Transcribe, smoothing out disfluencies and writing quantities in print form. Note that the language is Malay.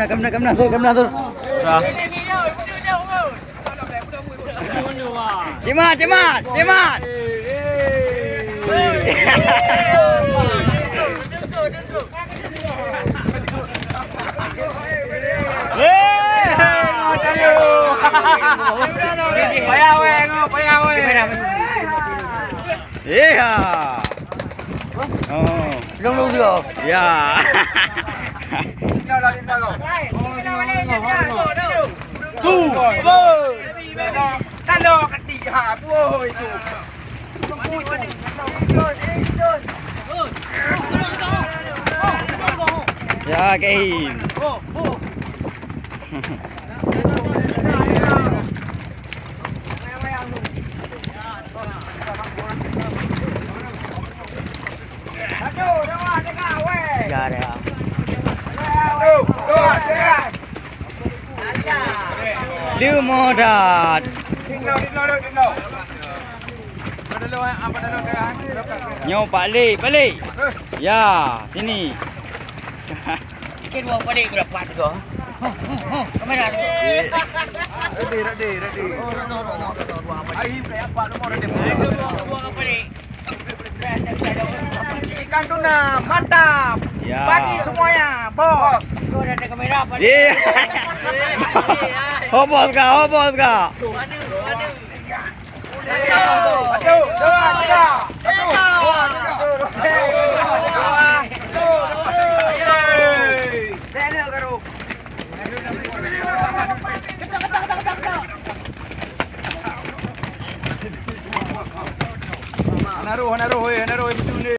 Kamna tur. Dah. Cimat. Iya. Oh. Long juga. Ya. Tuh. Kalau ketiga, boy itu. Ya, Kain. Ya, ya. Liu modat. Nyo balik. Ya, sini. Sikit buang balik berapa tu? Kamera tu. Ready. Ayo kayak apa lu mau ready? Buang balik. Ikan tuna mantap. Ya. Bagi semuanya, bos. Kau ada kamera apa? Iya. Hobos ka. Aduh, Naruh,